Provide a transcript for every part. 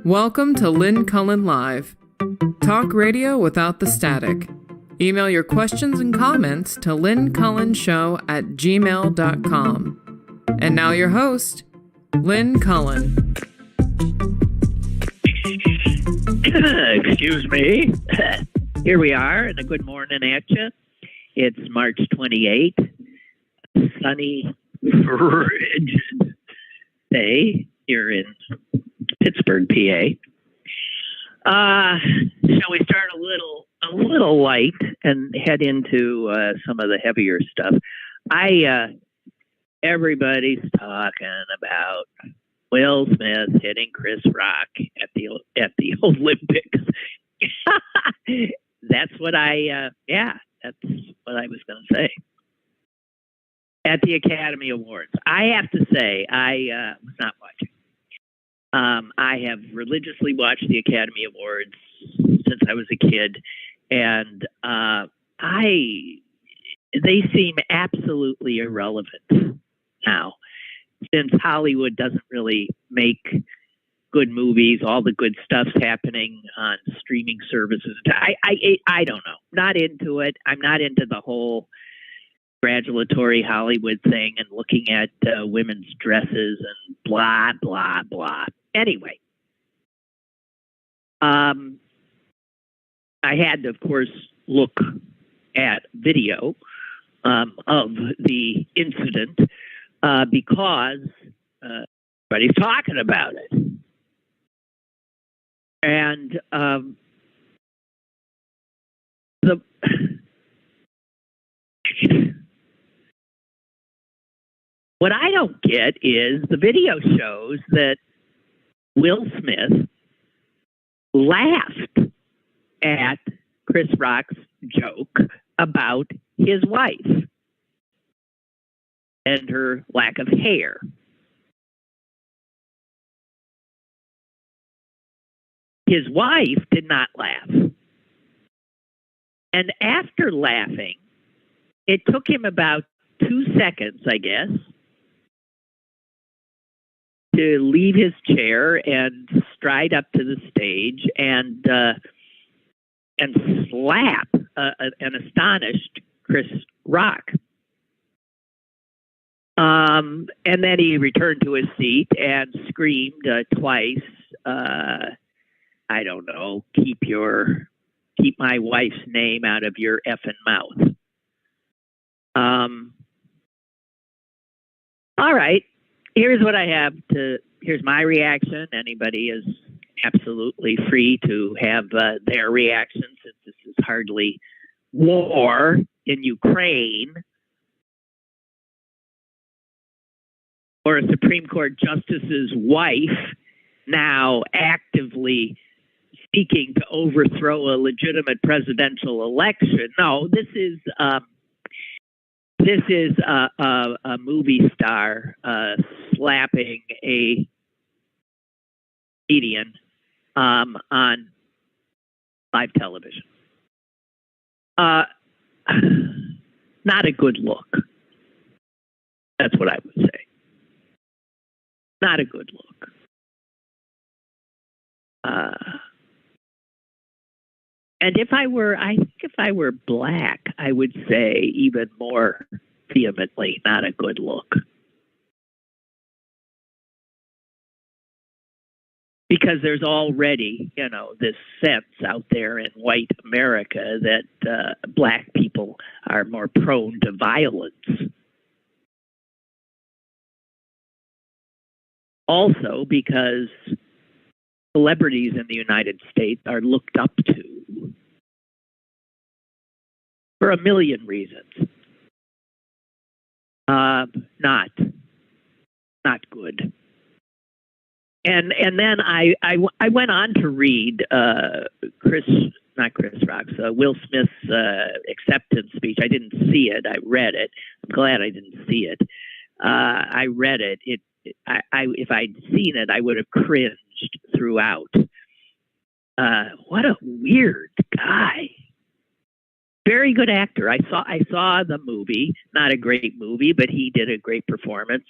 Welcome to Lynn Cullen Live. Talk radio without the static. Email your questions and comments to lynncullenshow@gmail.com. And now your host, Lynn Cullen. Excuse me. Here we are, and a good morning at you. It's March 28th, sunny, frigid day here in Pittsburgh, PA. Shall we start a little light and head into some of the heavier stuff? Everybody's talking about Will Smith hitting Chris Rock at the Olympics. That's what I was going to say. At the Academy Awards, I have to say I was not watching. I have religiously watched the Academy Awards since I was a kid, and they seem absolutely irrelevant now, since Hollywood doesn't really make good movies. All the good stuff's happening on streaming services. I don't know. Not into it. I'm not into the whole congratulatory Hollywood thing and looking at women's dresses and blah, blah, blah. Anyway, I had to, of course, look at video of the incident because everybody's talking about it. And what I don't get is the video shows that Will Smith laughed at Chris Rock's joke about his wife and her lack of hair. His wife did not laugh. And after laughing, it took him about 2 seconds, I guess, to leave his chair and stride up to the stage and slap an astonished Chris Rock. And then he returned to his seat and screamed twice, I don't know, keep my wife's name out of your effing mouth. All right. Here's my reaction. Anybody is absolutely free to have their reaction, since this is hardly war in Ukraine or a Supreme Court justice's wife now actively seeking to overthrow a legitimate presidential election. No, this is a movie star slapping a comedian on live television. Not a good look. That's what I would say. Not a good look. And if I were black, I would say even more vehemently, not a good look. Because there's already, this sense out there in white America that black people are more prone to violence. Also because celebrities in the United States are looked up to for a million reasons. Not good. And then I went on to read Will Smith's acceptance speech. I didn't see it. I read it. I'm glad I didn't see it. I read it. If I'd seen it, I would have cringed throughout. What a weird guy. Very good actor. I saw the movie. Not a great movie, but he did a great performance.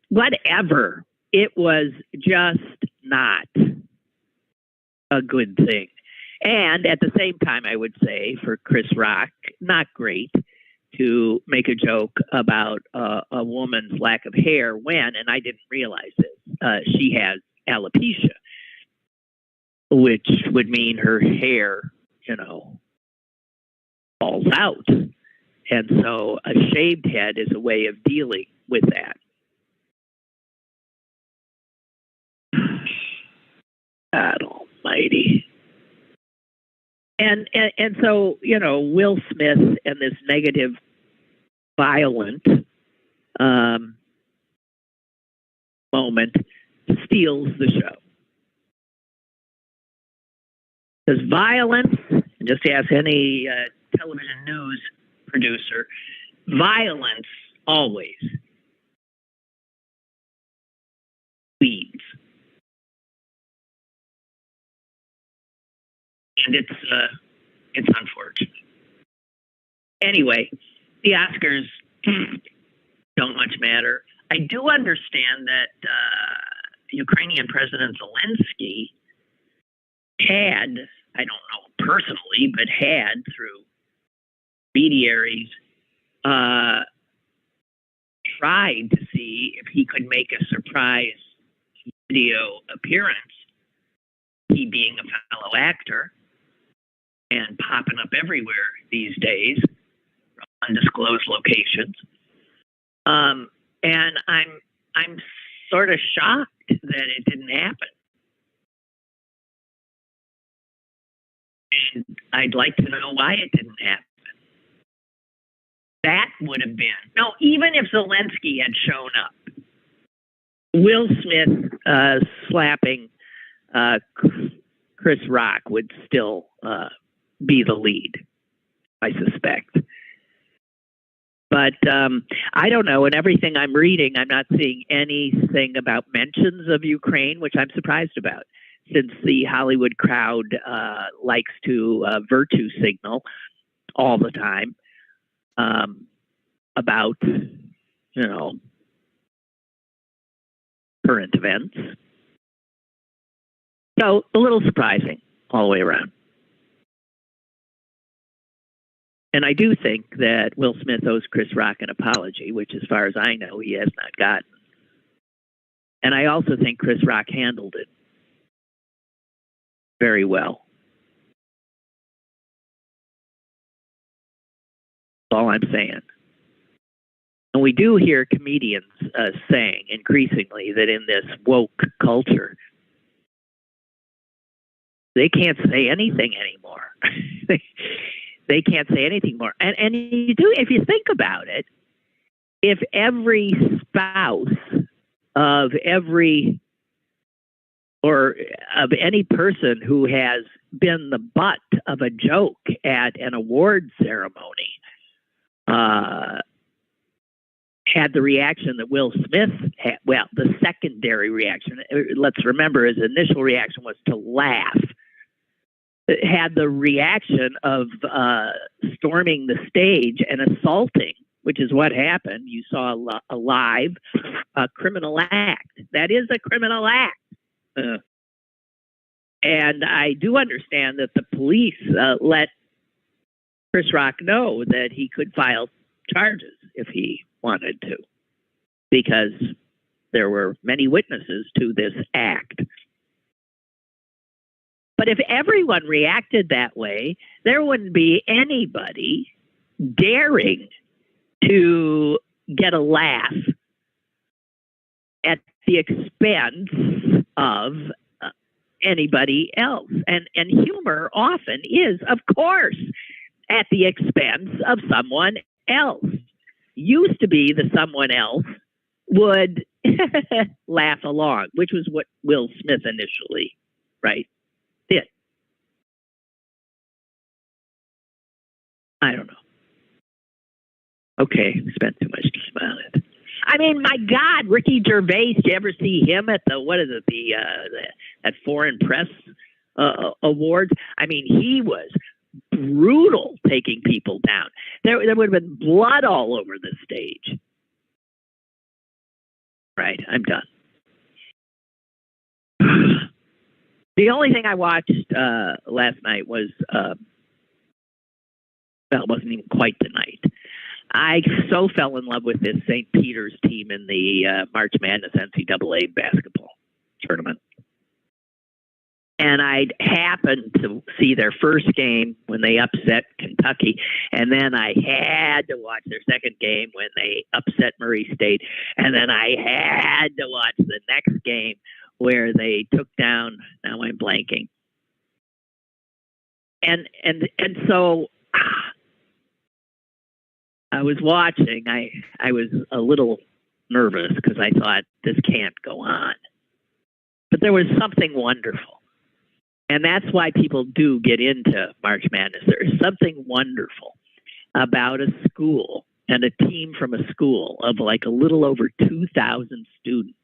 Whatever. it was just not a good thing. And at the same time, I would say for Chris Rock, not great to make a joke about a woman's lack of hair when, and I didn't realize this, she has alopecia, which would mean her hair, falls out. And so a shaved head is a way of dealing with that. God almighty. And so, Will Smith and this negative, violent moment steals the show. Because violence, just ask any television news producer, violence always leads. And it's unfortunate. Anyway, the Oscars don't much matter. I do understand that Ukrainian President Zelensky had, I don't know personally, but had through intermediaries tried to see if he could make a surprise video appearance, he being a fellow actor and popping up everywhere these days from undisclosed locations. And I'm sort of shocked that it didn't happen. And I'd like to know why it didn't happen. That would have been, no, even if Zelensky had shown up, Will Smith slapping Chris Rock would still be the lead, I suspect. But I don't know. In everything I'm reading, I'm not seeing anything about mentions of Ukraine, which I'm surprised about, since the Hollywood crowd likes to virtue signal all the time about, current events. So a little surprising all the way around. And I do think that Will Smith owes Chris Rock an apology, which as far as I know, he has not gotten. And I also think Chris Rock handled it very well. That's all I'm saying. And we do hear comedians saying increasingly that in this woke culture, they can't say anything anymore. They can't say anything more. And you do, if you think about it, if every spouse of every or of any person who has been the butt of a joke at an award ceremony had the reaction that Will Smith had, well, the secondary reaction, let's remember his initial reaction was to laugh, had the reaction of storming the stage and assaulting, which is what happened. You saw a live criminal act. That is a criminal act. And I do understand that the police let Chris Rock know that he could file charges if he wanted to, because there were many witnesses to this act. But if everyone reacted that way, there wouldn't be anybody daring to get a laugh at the expense of anybody else. And humor often is, of course, at the expense of someone else. Used to be that someone else would laugh along, which was what Will Smith initially, did. I don't know. Okay, spent too much time on it. I mean, my God, Ricky Gervais, did you ever see him at at Foreign Press Awards? I mean, he was brutal taking people down. There would have been blood all over the stage. Right, I'm done. The only thing I watched last night was, well, it wasn't even quite the night. I so fell in love with this St. Peter's team in the March Madness NCAA basketball tournament. And I happened to see their first game when they upset Kentucky. And then I had to watch their second game when they upset Murray State. And then I had to watch the next game where they took down, now I'm blanking. And so I was watching. I was a little nervous because I thought this can't go on. But there was something wonderful. And that's why people do get into March Madness. There is something wonderful about a school and a team from a school of like a little over 2,000 students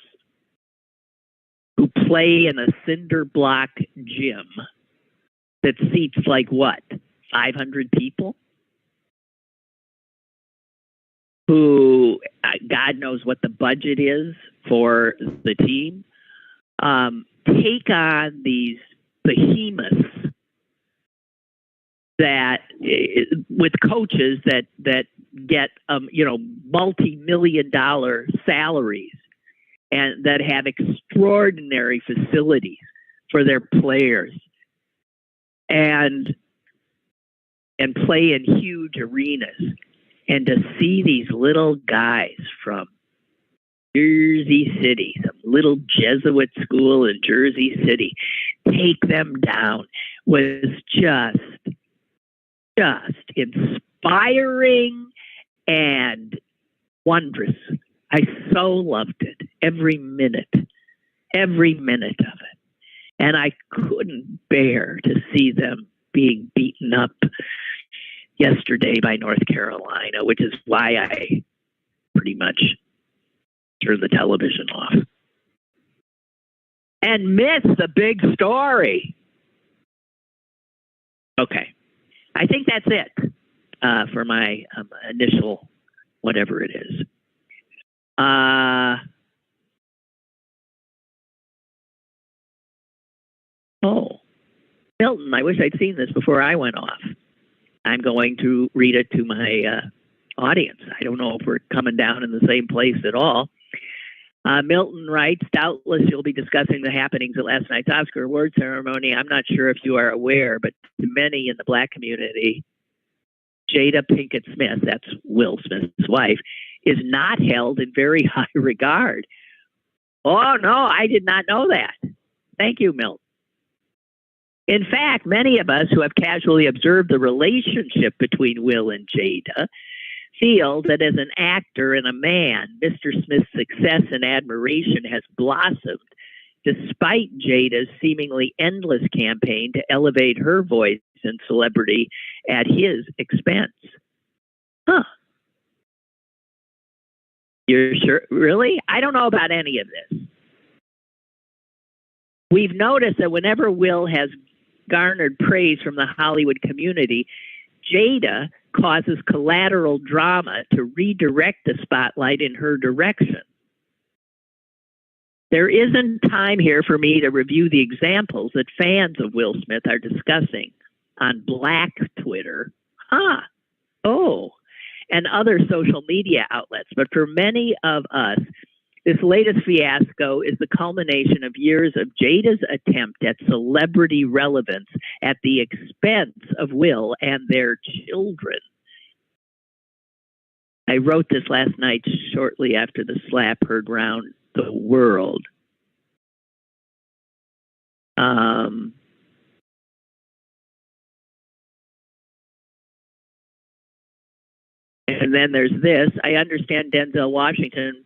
who play in a cinder block gym that seats like what, 500 people? Who, God knows what the budget is for the team, take on these behemoths that, with coaches that get multi-million-dollar salaries and that have extraordinary facilities for their players and play in huge arenas, and to see these little guys from Jersey City, some little Jesuit school in Jersey City, take them down was just inspiring and wondrous. I so loved it, every minute of it. And I couldn't bear to see them being beaten up yesterday by North Carolina, which is why I pretty much turned the television off and missed the big story. Okay. I think that's it for my initial whatever it is. Milton, I wish I'd seen this before I went off. I'm going to read it to my audience. I don't know if we're coming down in the same place at all. Milton writes, doubtless you'll be discussing the happenings at last night's Oscar award ceremony. I'm not sure if you are aware, but to many in the Black community, Jada Pinkett Smith, that's Will Smith's wife, is not held in very high regard. Oh, no, I did not know that. Thank you, Milton. In fact, many of us who have casually observed the relationship between Will and Jada feel that as an actor and a man, Mr. Smith's success and admiration has blossomed despite Jada's seemingly endless campaign to elevate her voice and celebrity at his expense. Huh. You're sure? Really? I don't know about any of this. We've noticed that whenever Will has garnered praise from the Hollywood community, Jada causes collateral drama to redirect the spotlight in her direction. There isn't time here for me to review the examples that fans of Will Smith are discussing on Black Twitter, and other social media outlets. But for many of us, this latest fiasco is the culmination of years of Jada's attempt at celebrity relevance at the expense of Will and their children. I wrote this last night shortly after the slap heard round the world. And then there's this. I understand Denzel Washington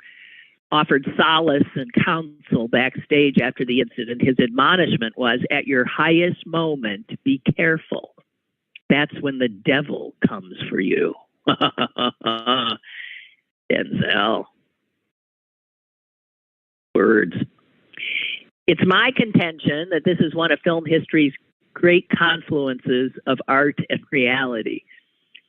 offered solace and counsel backstage after the incident. His admonishment was, at your highest moment, be careful. That's when the devil comes for you. Denzel. Words. It's my contention that this is one of film history's great confluences of art and reality.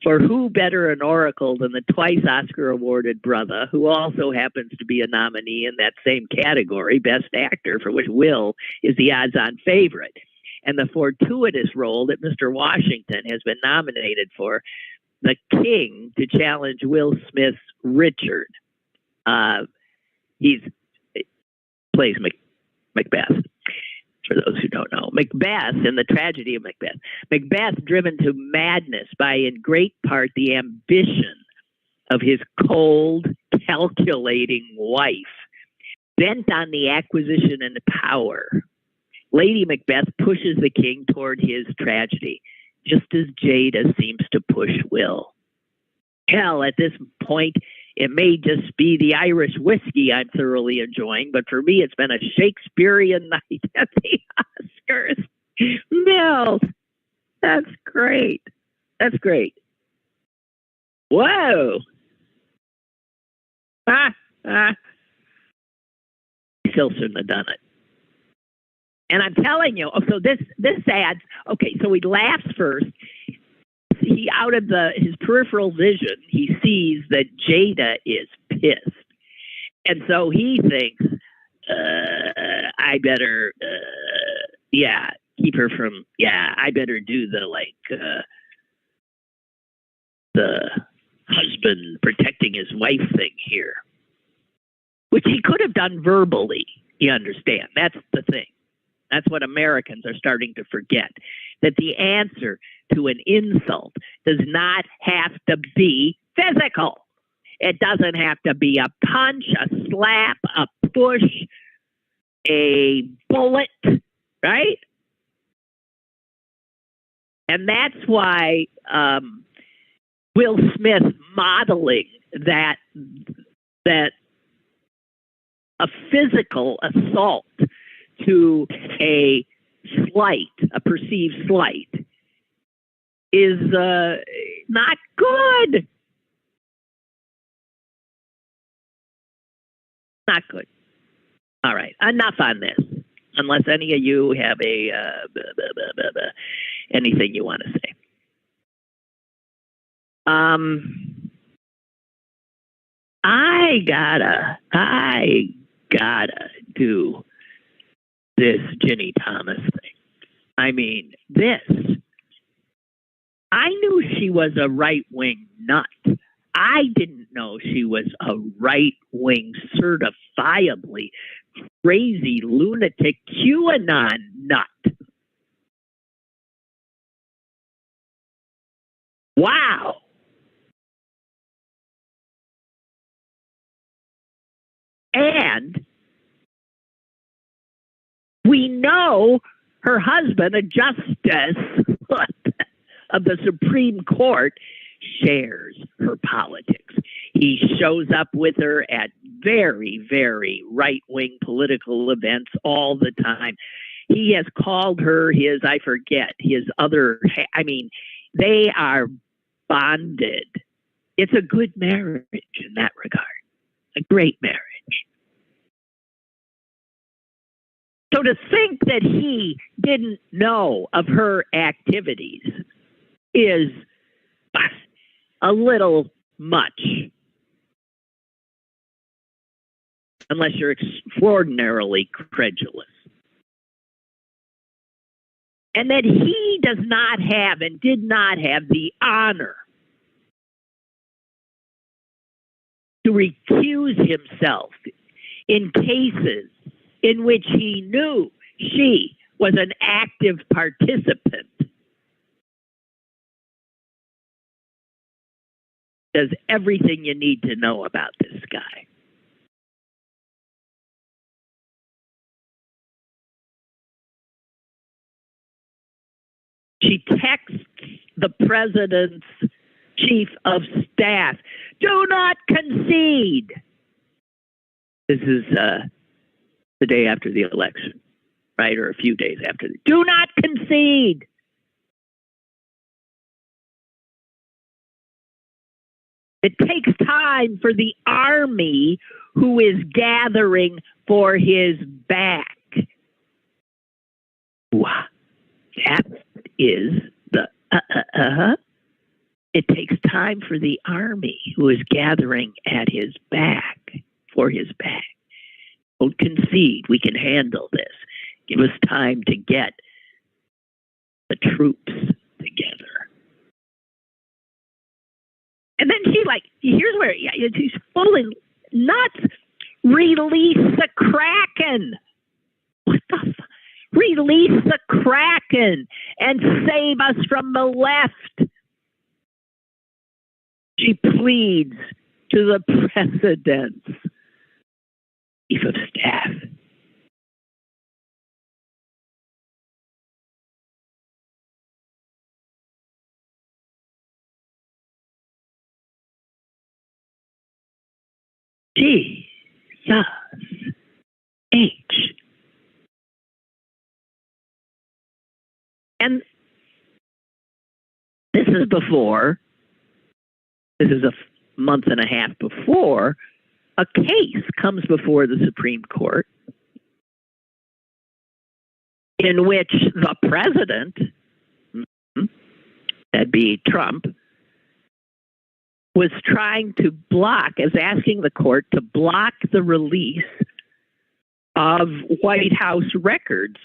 For who better an oracle than the twice Oscar-awarded brother, who also happens to be a nominee in that same category, Best Actor, for which Will is the odds-on favorite. And the fortuitous role that Mr. Washington has been nominated for, the King, to challenge Will Smith's Richard. He plays Macbeth. For those who don't know, Macbeth in the tragedy of Macbeth. Macbeth, driven to madness by, in great part, the ambition of his cold, calculating wife, bent on the acquisition and power. Lady Macbeth pushes the king toward his tragedy, just as Jada seems to push Will. Hell, at this point, it may just be the Irish whiskey I'm thoroughly enjoying, but for me, it's been a Shakespearean night at the Oscars. Mills, that's great. That's great. Whoa. Still shouldn't have done it. And I'm telling you, so this adds, okay, so he laughs first. He, out of his peripheral vision, he sees that Jada is pissed. And so he thinks, I better, keep her from, I better do the husband protecting his wife thing here. Which he could have done verbally, you understand. That's the thing. That's what Americans are starting to forget. That the answer to an insult does not have to be physical. It doesn't have to be a punch, a slap, a push, a bullet, right? And that's why Will Smith modeling that a physical assault to a slight, a perceived slight, is not good. Not good. All right, enough on this. Unless any of you have anything you want to say. I gotta do this Ginni Thomas thing. I mean, I knew she was a right-wing nut. I didn't know she was a right-wing, certifiably crazy, lunatic QAnon nut. Wow. And we know her husband, a justice of the Supreme Court, shares her politics. He shows up with her at very, very right-wing political events all the time. He has called her his other, they are bonded. It's a good marriage in that regard, a great marriage. So to think that he didn't know of her activities is a little much. Unless you're extraordinarily credulous. And that he does not have and did not have the honor to recuse himself in cases in which he knew she was an active participant. Does everything you need to know about this guy. She texts the president's chief of staff, do not concede. This is the day after the election, right? Or a few days after. Do not concede. It takes time for the army who is gathering for his back. Wow. That is the It takes time for the army who is gathering at his back, for his back. Don't concede. We can handle this. Give us time to get the troops together. And then here's where she's falling nuts. Release the Kraken. What the fuck? Release the Kraken and save us from the left. She pleads to the president's chief of staff. Jesus H. And this is a month and a half before a case comes before the Supreme Court in which the president, that'd be Trump, was asking the court to block the release of White House records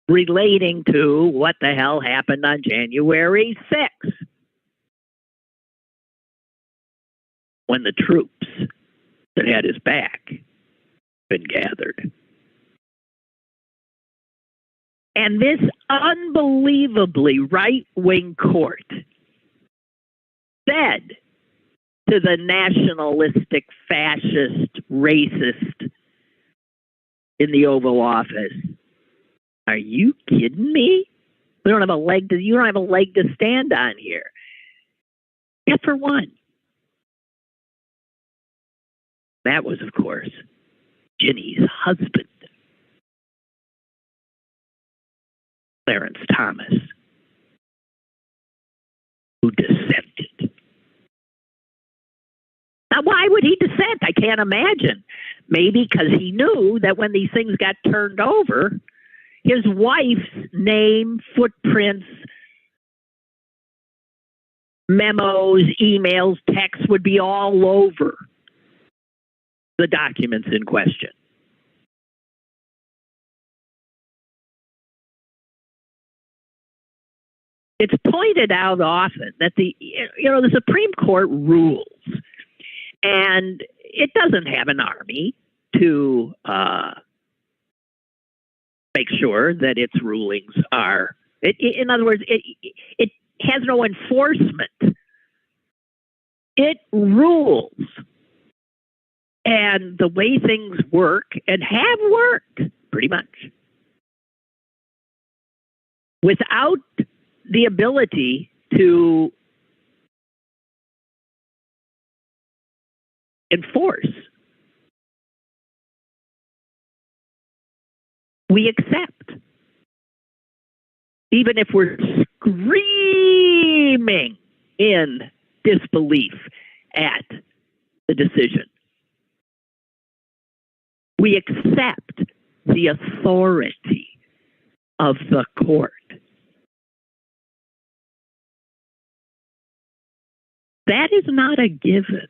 relating to what the hell happened on January 6th, when the troops that had his back been gathered. And this unbelievably right-wing court said to the nationalistic, fascist, racist in the Oval Office, "Are you kidding me? You don't have a leg to stand on here." Except for one. That was, of course, Ginni's husband, Clarence Thomas, who dissented. Now, why would he dissent? I can't imagine. Maybe because he knew that when these things got turned over, his wife's name, footprints, memos, emails, texts would be all over the documents in question. It's pointed out often that the Supreme Court rules, and it doesn't have an army to make sure that its rulings are. In other words, it has no enforcement. It rules. And the way things work, and have worked pretty much, without the ability to enforce, we accept. Even if we're screaming in disbelief at the decision, we accept the authority of the court. That is not a given.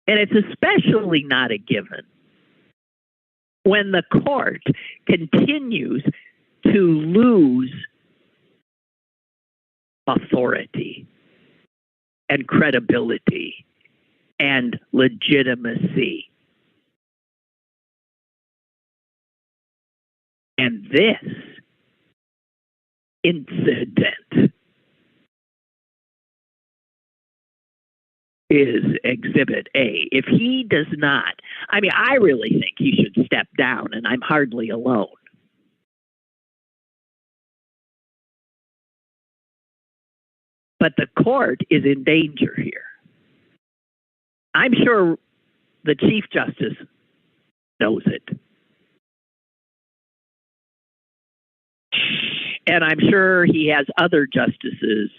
And it's especially not a given when the court continues to lose authority and credibility and legitimacy. And this incident is Exhibit A. If he does not, I really think he should step down, and I'm hardly alone. But the court is in danger here. I'm sure the Chief Justice knows it. And I'm sure he has other justices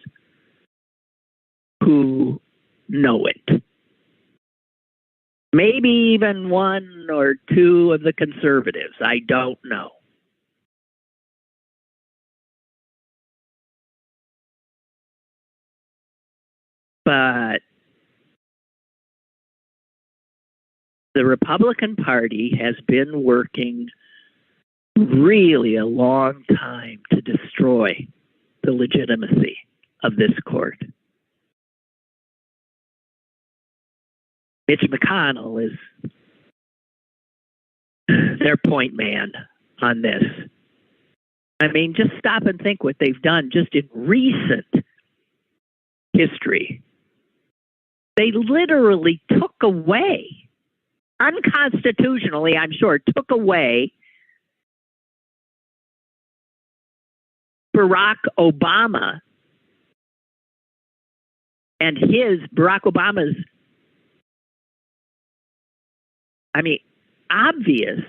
who know it. Maybe even one or two of the conservatives. I don't know. But the Republican Party has been working really a long time to destroy the legitimacy of this court. Mitch McConnell is their point man on this. I mean, just stop and think what they've done just in recent history. They literally took away, unconstitutionally, I'm sure, took away Barack Obama and Barack Obama's, obvious.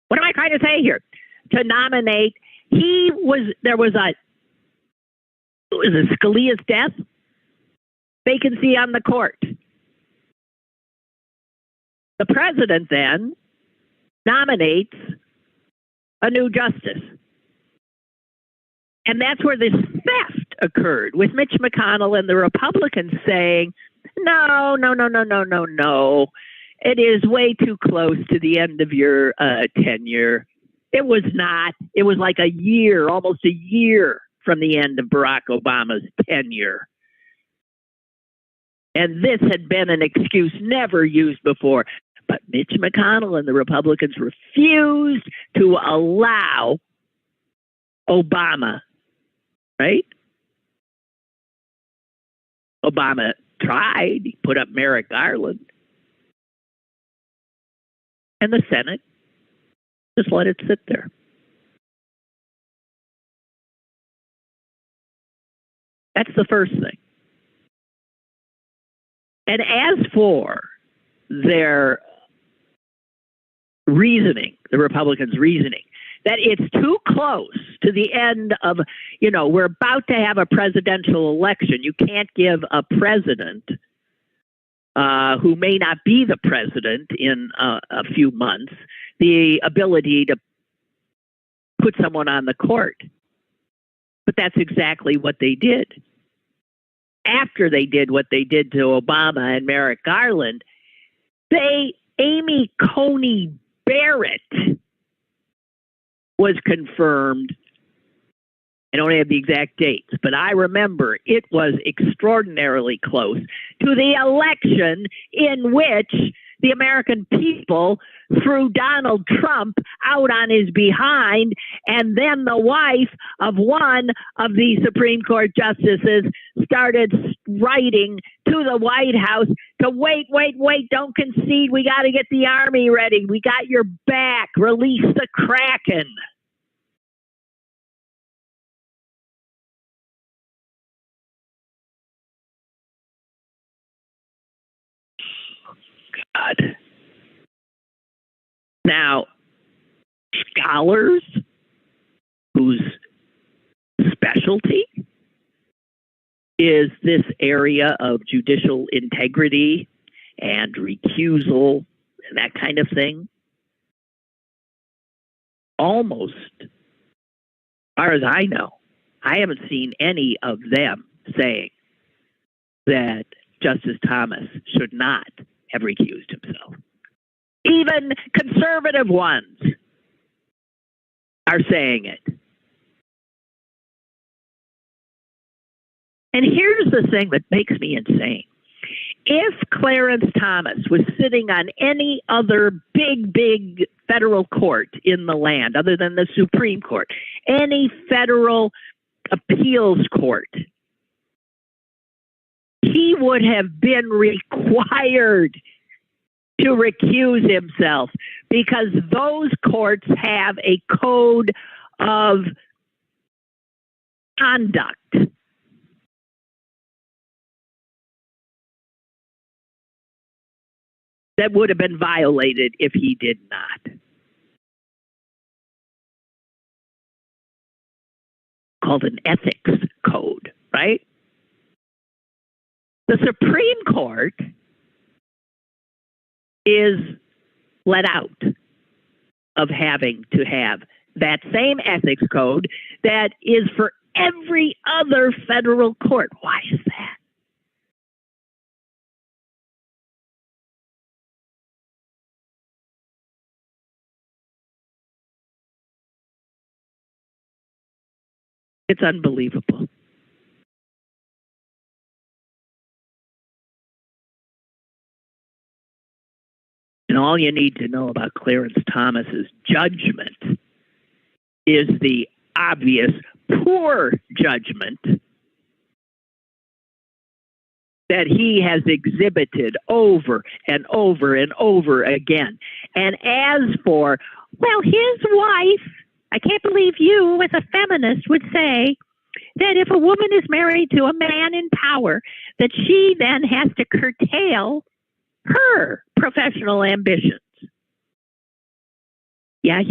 What am I trying to say here? To nominate, there was a Scalia's death, vacancy on the court. The president then nominates a new justice. And that's where this theft occurred, with Mitch McConnell and the Republicans saying, no. It is way too close to the end of your tenure. It was not. It was like a year, almost a year from the end of Barack Obama's tenure. And this had been an excuse never used before. But Mitch McConnell and the Republicans refused to allow Obama, right? Obama tried. He put up Merrick Garland. And the Senate just let it sit there. That's the first thing. And as for their reasoning, the Republicans' reasoning, that it's too close to the end of, we're about to have a presidential election. You can't give a president who may not be the president in a few months the ability to put someone on the court. But that's exactly what they did. After they did what they did to Obama and Merrick Garland, Amy Coney Barrett was confirmed. I don't have the exact dates, but I remember it was extraordinarily close to the election in which the American people threw Donald Trump out on his behind, and then the wife of one of the Supreme Court justices started writing to the White House to wait, don't concede. We got to get the army ready. We got your back. Release the Kraken. God. Now, scholars whose specialty is this area of judicial integrity and recusal and that kind of thing, almost, as far as I know, I haven't seen any of them saying that Justice Thomas should not have recused himself. Even conservative ones are saying it. And here's the thing that makes me insane. If Clarence Thomas was sitting on any other big federal court in the land other than the Supreme Court, any federal appeals court, he would have been required to recuse himself because those courts have a code of conduct. That would have been violated if he did not. Called an ethics code, right? The Supreme Court is let out of having to have that same ethics code that is for every other federal court. Why is that? It's unbelievable. And all you need to know about Clarence Thomas's judgment is the obvious poor judgment that he has exhibited over and over and over again. And as for, well, his wife, I can't believe you, as a feminist, would say that if a woman is married to a man in power, that she then has to curtail her professional ambitions. Yeah.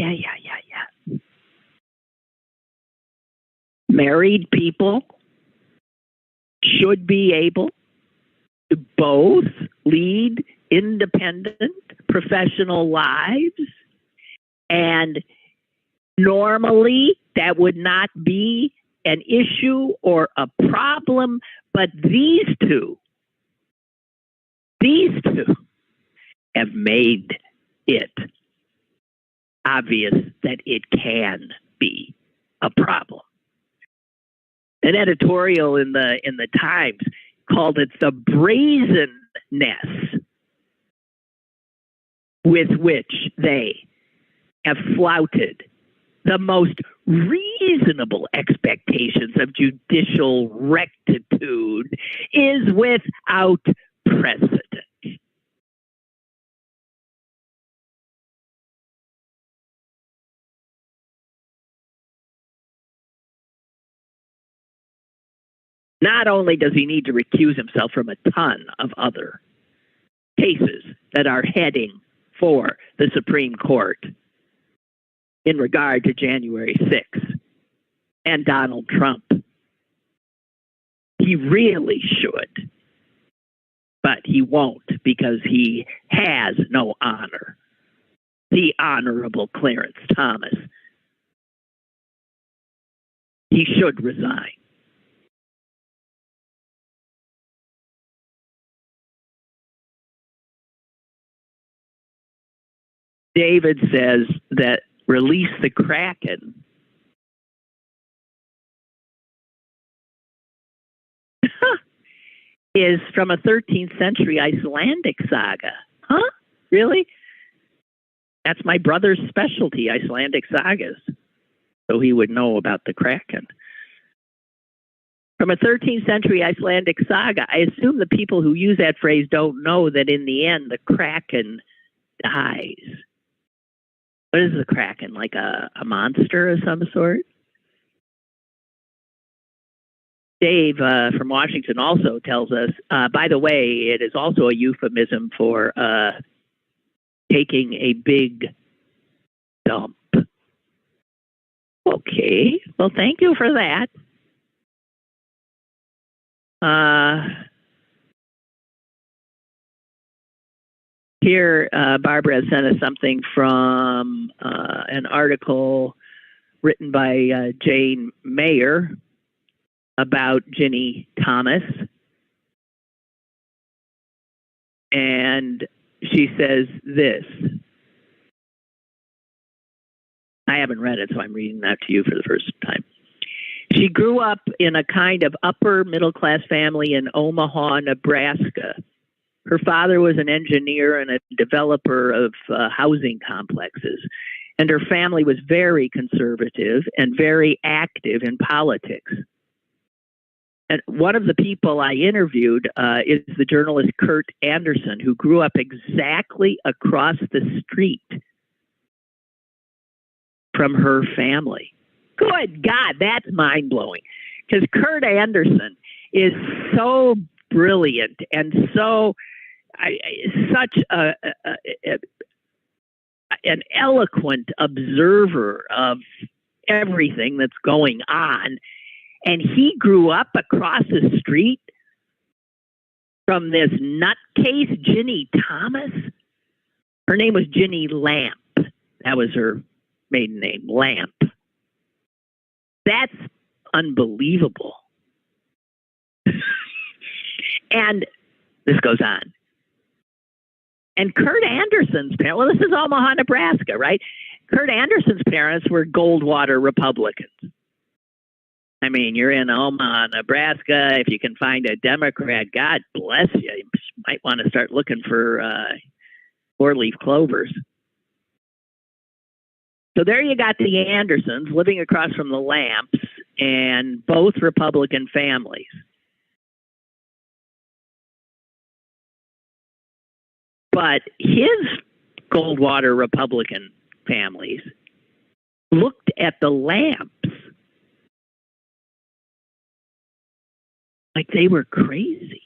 Married people should be able to both lead independent professional lives, and normally that would not be an issue or a problem, but these two have made it obvious that it can be a problem. An editorial in the Times called it the brazenness with which they have flouted the most reasonable expectations of judicial rectitude is without precedent. Not only does he need to recuse himself from a ton of other cases that are heading for the Supreme Court in regard to January 6th and Donald Trump, he really should, but he won't because he has no honor. The Honorable Clarence Thomas. He should resign. David says that release the Kraken is from a 13th century Icelandic saga. Huh? Really? That's my brother's specialty, Icelandic sagas. So he would know about the Kraken. From a 13th century Icelandic saga, I assume the people who use that phrase don't know that in the end the Kraken dies. What is the Kraken? Like a monster of some sort? Dave from Washington also tells us, by the way, it is also a euphemism for taking a big dump. Okay, well, thank you for that. Here, Barbara has sent us something from an article written by Jane Mayer about Ginni Thomas. And she says this. I haven't read it, so I'm reading that to you for the first time. She grew up in a kind of upper middle class family in Omaha, Nebraska. Her father was an engineer and a developer of housing complexes, and her family was very conservative and very active in politics. And one of the people I interviewed is the journalist Kurt Anderson, who grew up exactly across the street from her family. Good God, that's mind-blowing. Because Kurt Anderson is so brilliant and so such an eloquent observer of everything that's going on. And he grew up across the street from this nutcase, Ginni Thomas. Her name was Ginni Lamp. That was her maiden name, Lamp. That's unbelievable. And this goes on. And Kurt Anderson's parents, well, this is Omaha, Nebraska, right? Kurt Anderson's parents were Goldwater Republicans. I mean, you're in Omaha, Nebraska. If you can find a Democrat, God bless you. You might want to start looking for four-leaf clovers. So there you got the Andersons living across from the Lamps, and both Republican families. But his Goldwater Republican families looked at the Lamps like they were crazy.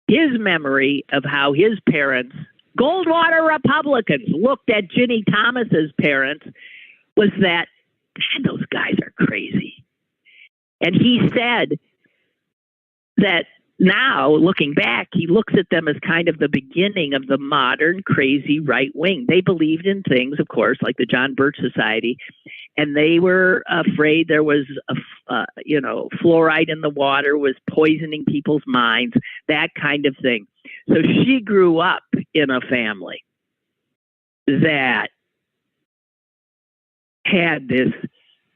His memory of how his parents, Goldwater Republicans, looked at Ginni Thomas's parents was that, man, those guys are crazy. And he said that now, looking back, he looks at them as kind of the beginning of the modern crazy right wing. They believed in things, of course, like the John Birch Society, and they were afraid there was, fluoride in the water was poisoning people's minds, that kind of thing. So she grew up in a family that had this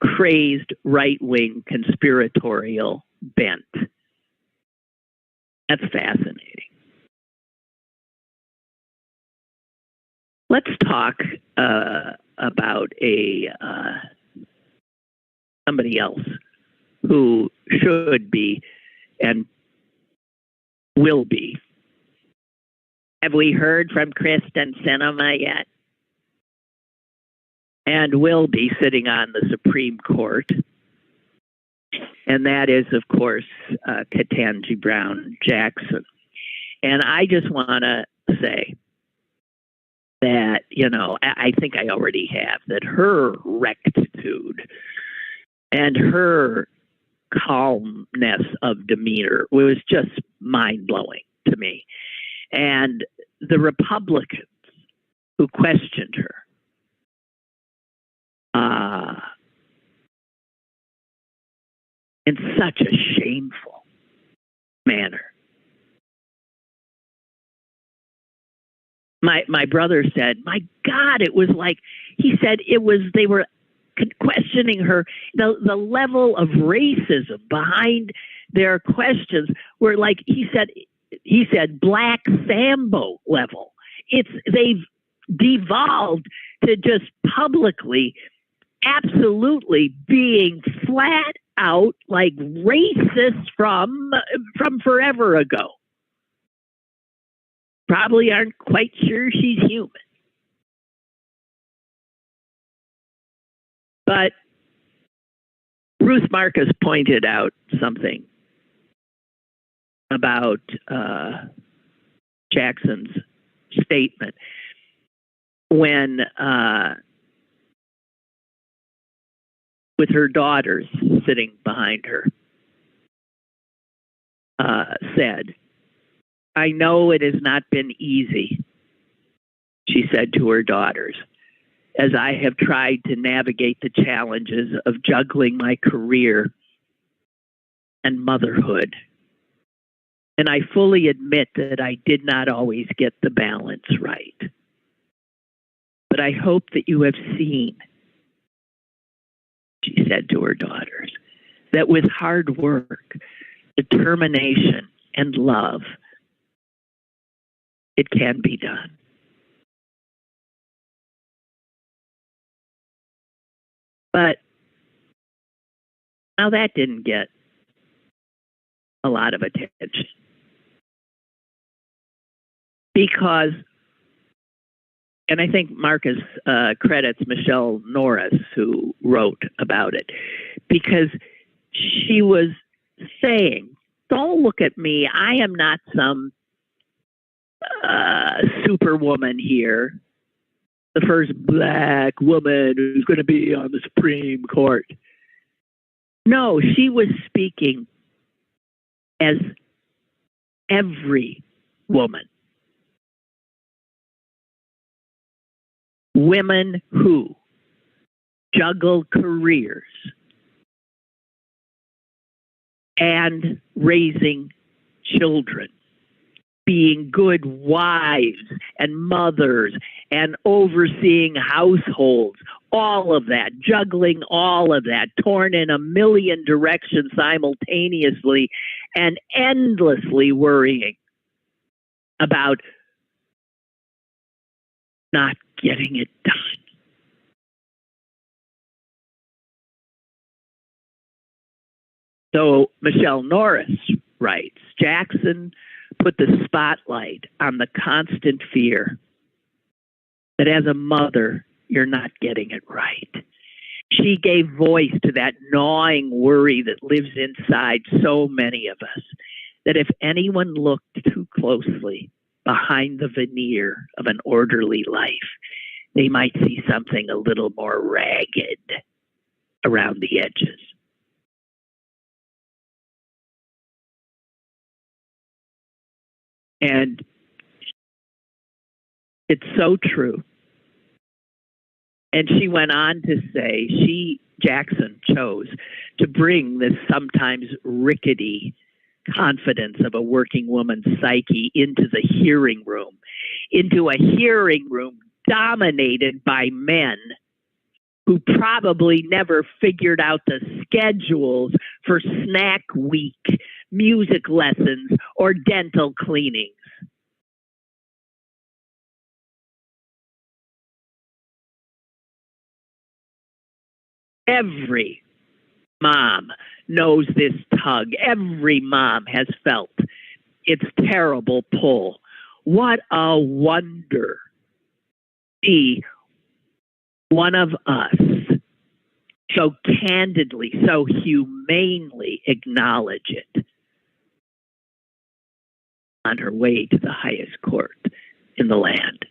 crazed right-wing conspiratorial bent. That's fascinating. Let's talk about somebody else who should be and will be. Have we heard from Kristen Sinema yet? And will be sitting on the Supreme Court. And that is, of course, Ketanji Brown Jackson. And I just want to say that, I think I already have, that her rectitude and her calmness of demeanor was just mind-blowing to me. And the Republicans who questioned her, in such a shameful manner. My brother said, my God, it was like, he said they were questioning her. The level of racism behind their questions were like, he said Black Sambo level. They've devolved to just publicly, absolutely being flat out like racists from forever ago. Probably aren't quite sure she's human. But Ruth Marcus pointed out something about Jackson's statement when with her daughters sitting behind her, said, I know it has not been easy, she said to her daughters, as I have tried to navigate the challenges of juggling my career and motherhood. And I fully admit that I did not always get the balance right. But I hope that you have seen, she said to her daughters, that with hard work, determination, and love, it can be done. But now that didn't get a lot of attention because, and I think Marcus credits Michelle Norris, who wrote about it, because she was saying, don't look at me. I am not some superwoman here, the first Black woman who's going to be on the Supreme Court. No, she was speaking as every woman. Women who juggle careers and raising children being good wives and mothers and overseeing households, all of that, juggling all of that, torn in a million directions simultaneously, and endlessly worrying about not getting it done. So Michelle Norris writes, Jackson put the spotlight on the constant fear that as a mother, you're not getting it right. She gave voice to that gnawing worry that lives inside so many of us, that if anyone looked too closely behind the veneer of an orderly life, they might see something a little more ragged around the edges. And it's so true. And she went on to say Jackson chose to bring this sometimes rickety confidence of a working woman's psyche into the hearing room, into a hearing room dominated by men who probably never figured out the schedules for snack week, music lessons, or dental cleanings. Every mom knows this tug. Every mom has felt its terrible pull. What a wonder. Be one of us so candidly, so humanely acknowledge it on her way to the highest court in the land.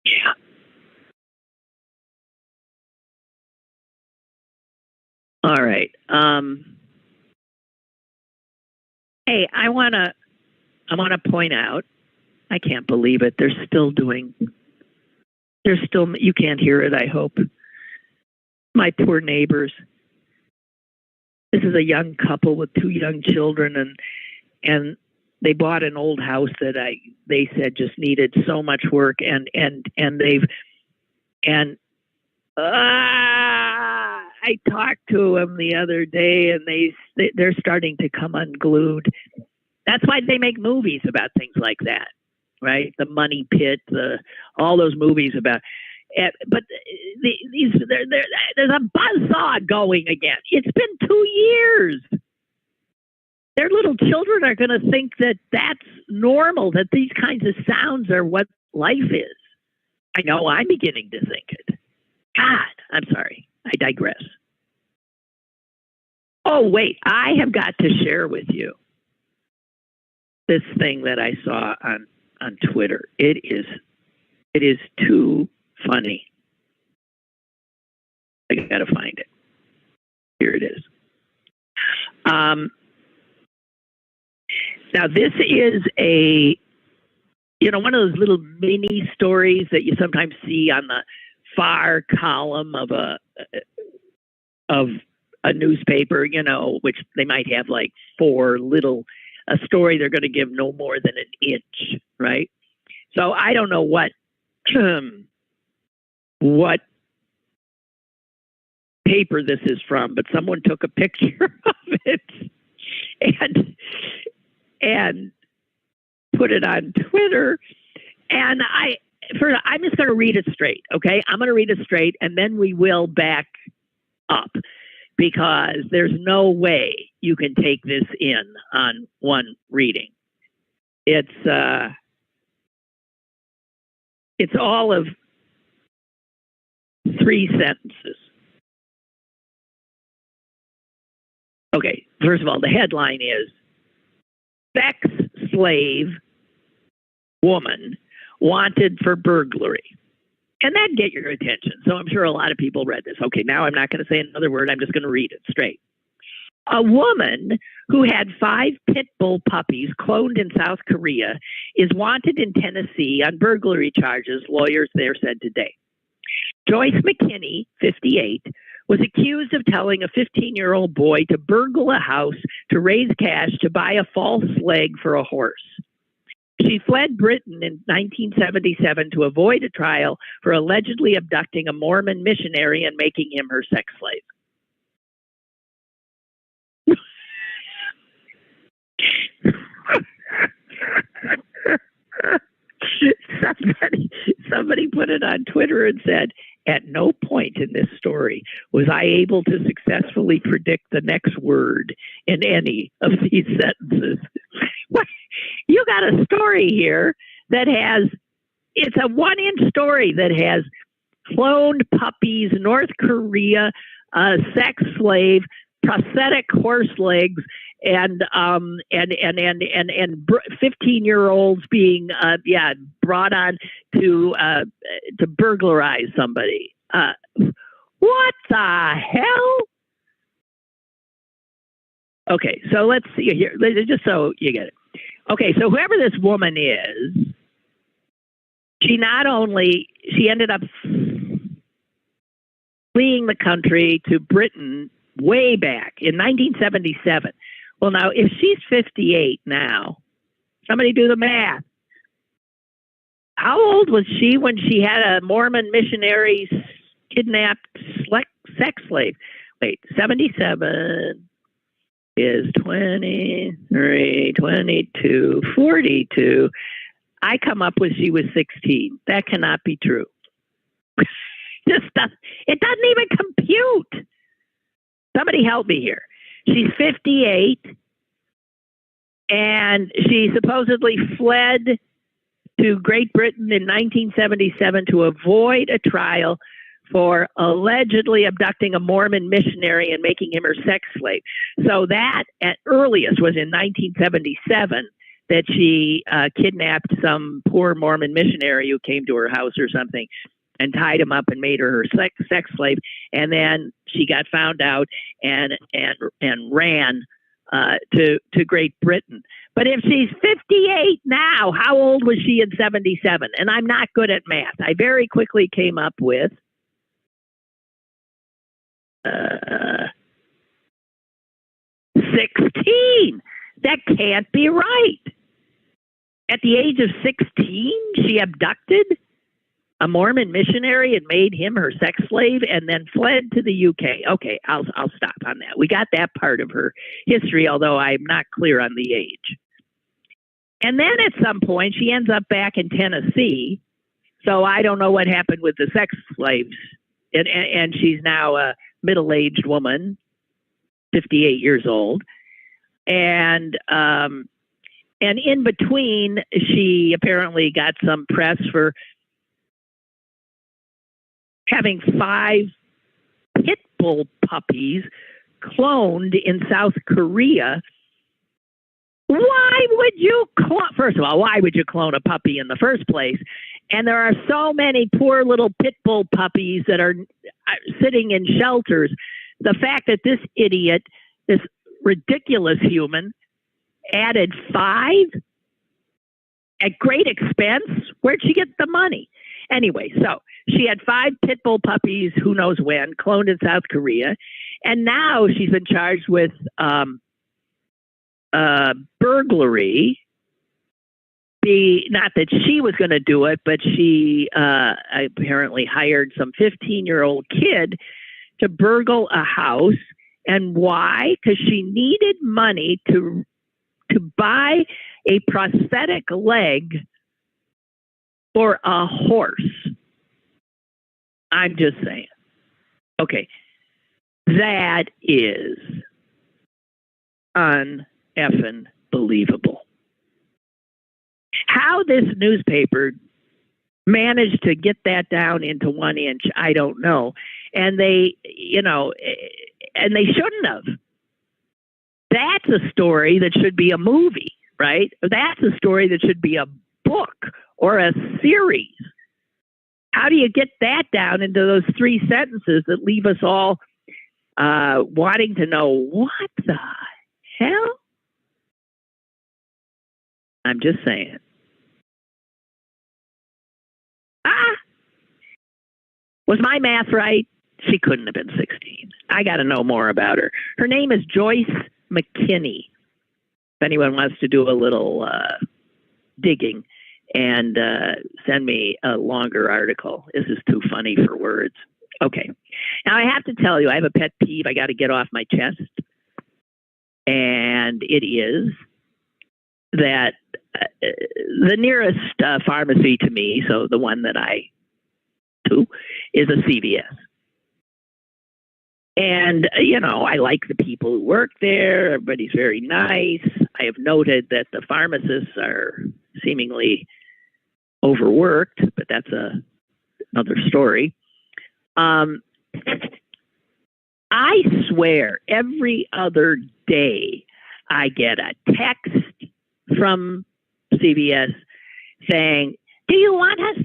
Yeah. All right. Hey, I want to point out, I can't believe it. You can't hear it, I hope. My poor neighbors. This is a young couple with 2 young children, and they bought an old house that they said just needed so much work, and I talked to them the other day, and they're starting to come unglued. That's why they make movies about things like that, right? The Money Pit, all those movies about. But there's a buzzsaw going again. It's been 2 years. Their little children are going to think that that's normal, that these kinds of sounds are what life is. I know I'm beginning to think it. God, I'm sorry. I digress. Oh, wait. I have got to share with you this thing that I saw on Twitter. It is too funny. I got to find it. Here it is. Now, this is one of those little mini stories that you sometimes see on the far column of a newspaper, which they might have like a story they're going to give no more than an inch, right? So I don't know what paper this is from, but someone took a picture of it and put it on Twitter. And I'm just going to read it straight, okay? I'm going to read it straight, and then we will back up, because there's no way you can take this in on one reading. It's all of 3 sentences. Okay, first of all, the headline is sex slave woman wanted for burglary. And that'd get your attention. So I'm sure a lot of people read this. Okay, now I'm not going to say another word. I'm just going to read it straight. A woman who had 5 pit bull puppies cloned in South Korea is wanted in Tennessee on burglary charges, lawyers there said today. Joyce McKinney, 58, was accused of telling a 15-year-old boy to burgle a house to raise cash to buy a false leg for a horse. She fled Britain in 1977 to avoid a trial for allegedly abducting a Mormon missionary and making him her sex slave. Somebody put it on Twitter and said, at no point in this story was I able to successfully predict the next word in any of these sentences. What? You got a story here that has, it's a 1-inch story that has cloned puppies, North Korea, sex slave, prosthetic horse legs, and 15-year-olds being brought on to burglarize somebody. What the hell? Okay, so let's see here, just so you get it. Okay, so whoever this woman is, she ended up fleeing the country to Britain way back in 1977. Well, now, if she's 58 now, somebody do the math. How old was she when she had a Mormon missionary kidnapped sex slave? Wait, 77 is 23, 22, 42. I come up with she was 16. That cannot be true. It doesn't even compute. Somebody help me here. She's 58, and she supposedly fled to Great Britain in 1977 to avoid a trial for allegedly abducting a Mormon missionary and making him her sex slave. So that, at earliest, was in 1977 that she kidnapped some poor Mormon missionary who came to her house or something and tied him up and made her sex slave. And then she got found out and ran to Great Britain. But if she's 58 now, how old was she in 77? And I'm not good at math. I very quickly came up with 16. That can't be right. At the age of 16, she abducted a Mormon missionary and made him her sex slave and then fled to the UK. Okay, I'll stop on that. We got that part of her history, although I'm not clear on the age. And then at some point, she ends up back in Tennessee. So I don't know what happened with the sex slaves. And she's now a middle-aged woman, 58 years old. And in between, she apparently got some press for having 5 pit bull puppies cloned in South Korea. Why would you first of all, why would you clone a puppy in the first place? And there are so many poor little pit bull puppies that are sitting in shelters. The fact that this idiot, this ridiculous human, added 5 at great expense, where'd she get the money? Anyway, so she had 5 pit bull puppies, who knows when, cloned in South Korea. And now she's been charged with burglary. Not that she was going to do it, but she apparently hired some 15-year-old kid to burgle a house. And why? Because she needed money to buy a prosthetic leg for a horse. I'm just saying. Okay. That is un-effing believable. How this newspaper managed to get that down into 1 inch, I don't know. And they shouldn't have. That's a story that should be a movie, right? That's a story that should be a book or a series. How do you get that down into those 3 sentences that leave us all wanting to know what the hell? I'm just saying. Was my math right? She couldn't have been 16. I got to know more about her. Her name is Joyce McKinney. If anyone wants to do a little digging and send me a longer article. This is too funny for words. Okay. Now, I have to tell you, I have a pet peeve I got to get off my chest. And it is that the nearest pharmacy to me, so the one that I do, is a CVS. And, you know, I like the people who work there. Everybody's very nice. I have noted that the pharmacists are seemingly overworked, but that's another story. I swear every other day I get a text from CVS saying, do you want us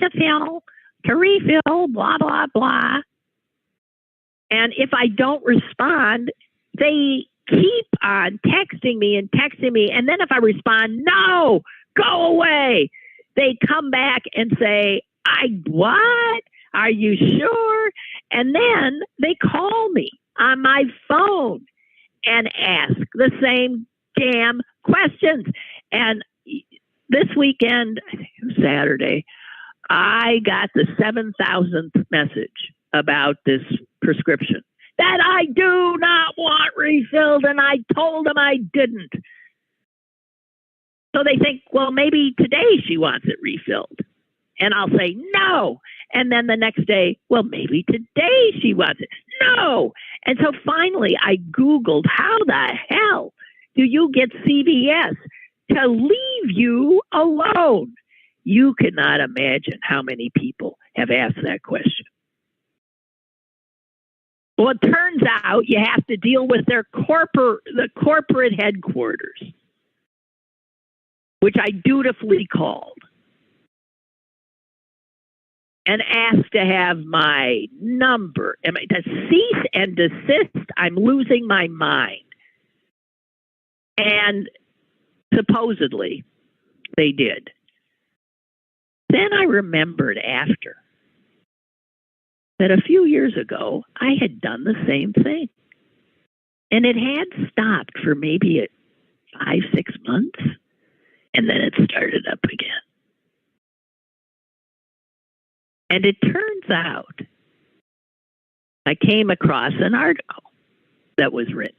to refill, blah, blah, blah. And if I don't respond, they keep on texting me. And then if I respond, no, go away, they come back and say, what? Are you sure? And then they call me on my phone and ask the same damn questions. And this weekend, I think it was Saturday, I got the 7,000th message about this prescription that I do not want refilled, and I told them I didn't. So they think, well, maybe today she wants it refilled. And I'll say, no. And then the next day, well, maybe today she wants it. No. And so finally I Googled, how the hell do you get CVS to leave you alone? You cannot imagine how many people have asked that question. Well, it turns out you have to deal with the corporate headquarters, which I dutifully called and asked to have my number. To cease and desist, I'm losing my mind. And supposedly they did. Then I remembered after that a few years ago, I had done the same thing. And it had stopped for maybe 5-6 months, and then it started up again. And it turns out I came across an article that was written.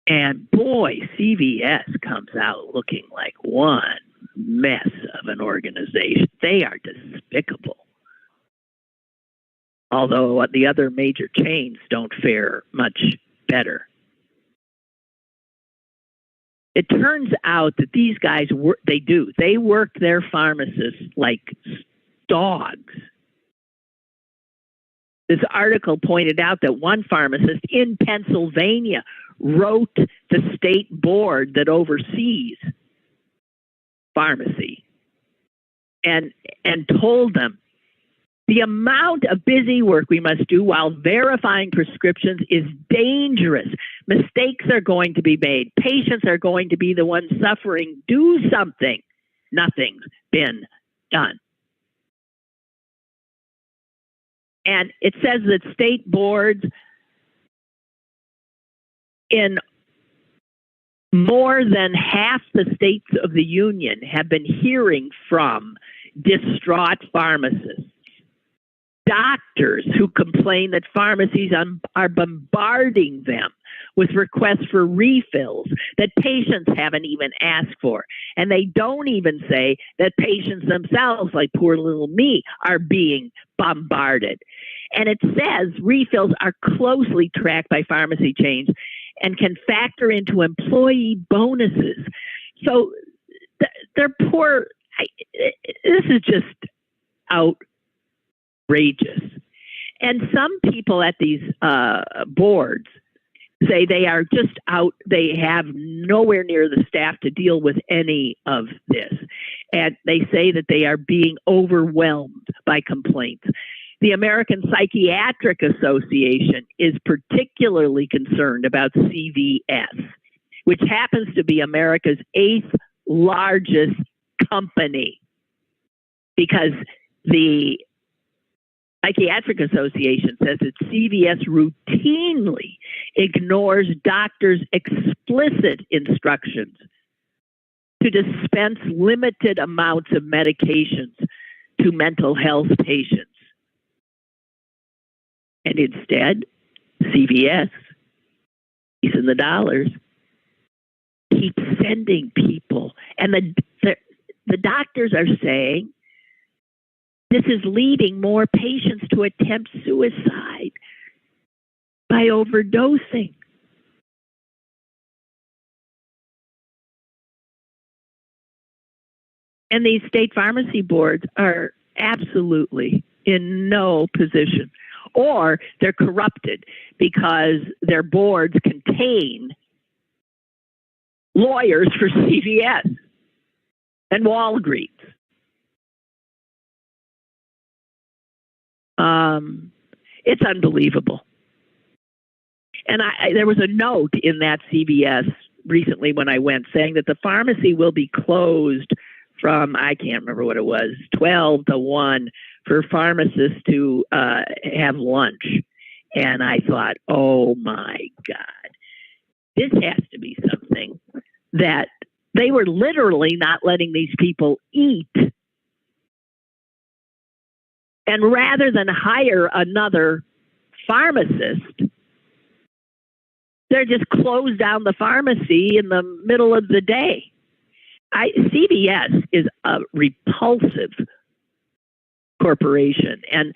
And boy, CVS comes out looking like one mess of an organization. They are despicable. Although the other major chains don't fare much better. It turns out that these guys, they work their pharmacists like dogs. This article pointed out that one pharmacist in Pennsylvania wrote the state board that oversees pharmacy and told them the amount of busy work we must do while verifying prescriptions is dangerous. Mistakes are going to be made. Patients are going to be the ones suffering. Do something. Nothing's been done. And it says that state boards in more than half the states of the union have been hearing from distraught pharmacists, doctors who complain that pharmacies are bombarding them with requests for refills that patients haven't even asked for. And they don't even say that patients themselves, like poor little me, are being bombarded. And it says refills are closely tracked by pharmacy chains and can factor into employee bonuses. So they're poor. This is just outrageous. And some people at these boards say they are just out, they have nowhere near the staff to deal with any of this. And they say that they are being overwhelmed by complaints. The American Psychiatric Association is particularly concerned about CVS, which happens to be America's 8th largest company, because The Psychiatric Association says that CVS routinely ignores doctors' explicit instructions to dispense limited amounts of medications to mental health patients. And instead, CVS, using the dollars, keeps sending people. And the doctors are saying this is leading more patients to attempt suicide by overdosing. And these state pharmacy boards are absolutely in no position, or they're corrupted because their boards contain lawyers for CVS and Walgreens. It's unbelievable. And there was a note in that CVS recently when I went saying that the pharmacy will be closed from, I can't remember what it was, 12 to 1 for pharmacists to have lunch. And I thought, oh my God, this has to be something that they were literally not letting these people eat. And rather than hire another pharmacist, they're just closed down the pharmacy in the middle of the day. CVS is a repulsive corporation, and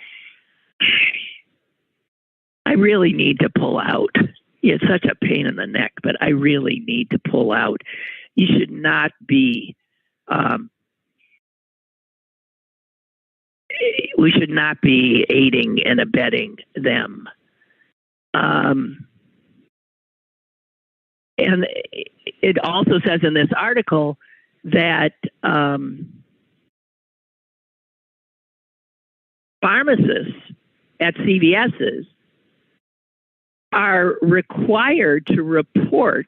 I really need to pull out. It's such a pain in the neck, but I really need to pull out. You should not be... we should not be aiding and abetting them. And it also says in this article that pharmacists at CVS's are required to report,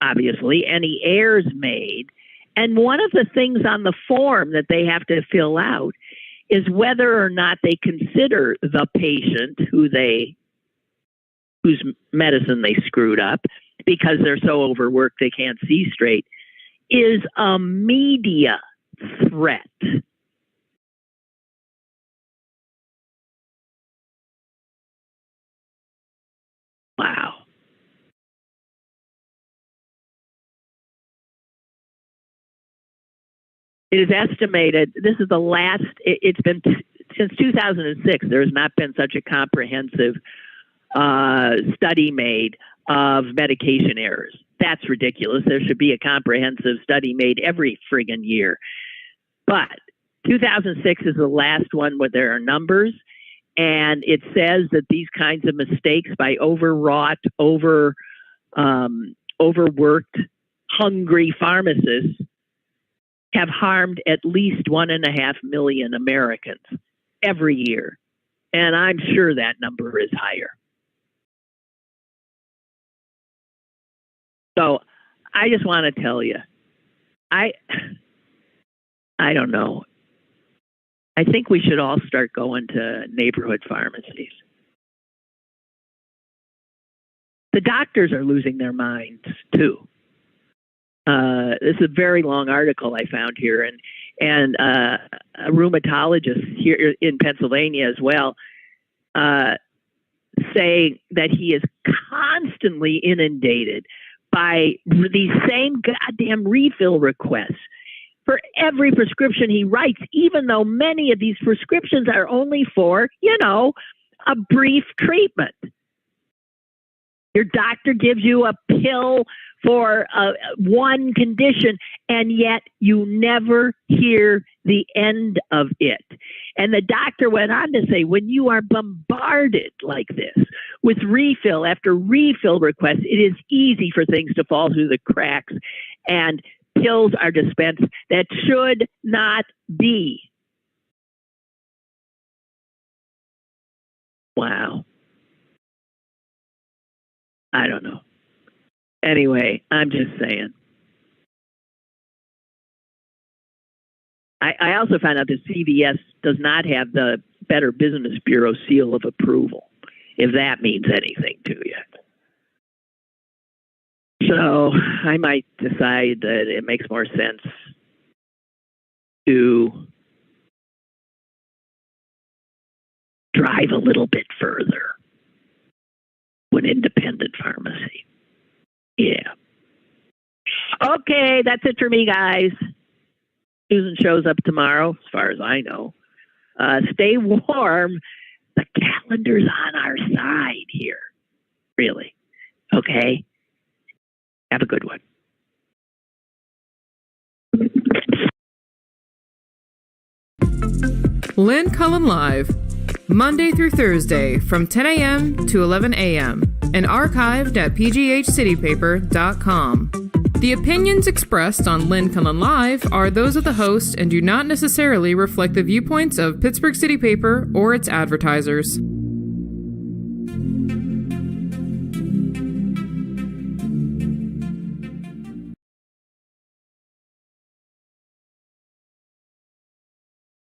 obviously, any errors made. And one of the things on the form that they have to fill out is whether or not they consider the patient whose medicine they screwed up because they're so overworked they can't see straight, is a media threat. Wow. It is estimated, this is the last, it's been since 2006, there has not been such a comprehensive study made of medication errors. That's ridiculous. There should be a comprehensive study made every friggin' year. But 2006 is the last one where there are numbers, and it says that these kinds of mistakes by overwrought, overworked, hungry pharmacists have harmed at least 1.5 million Americans every year. And I'm sure that number is higher. So I just want to tell you, I don't know. I think we should all start going to neighborhood pharmacies. The doctors are losing their minds too. This is a very long article I found here, and a rheumatologist here in Pennsylvania as well, saying that he is constantly inundated by these same goddamn refill requests for every prescription he writes, even though many of these prescriptions are only for, a brief treatment. Your doctor gives you a pill for one condition, and yet you never hear the end of it. And the doctor went on to say, when you are bombarded like this with refill after refill requests, it is easy for things to fall through the cracks, and pills are dispensed that should not be. Wow. I don't know. Anyway, I'm just saying. I also found out that CVS does not have the Better Business Bureau seal of approval, if that means anything to you. So I might decide that it makes more sense to drive a little bit further to an independent pharmacy. Yeah. Okay, that's it for me, guys. Susan shows up tomorrow, as far as I know. Stay warm. The calendar's on our side here. Really. Okay? Have a good one. Lynn Cullen Live, Monday through Thursday from 10 a.m. to 11 a.m. and archived at pghcitypaper.com. The opinions expressed on Lynn Cullen Live are those of the host and do not necessarily reflect the viewpoints of Pittsburgh City Paper or its advertisers.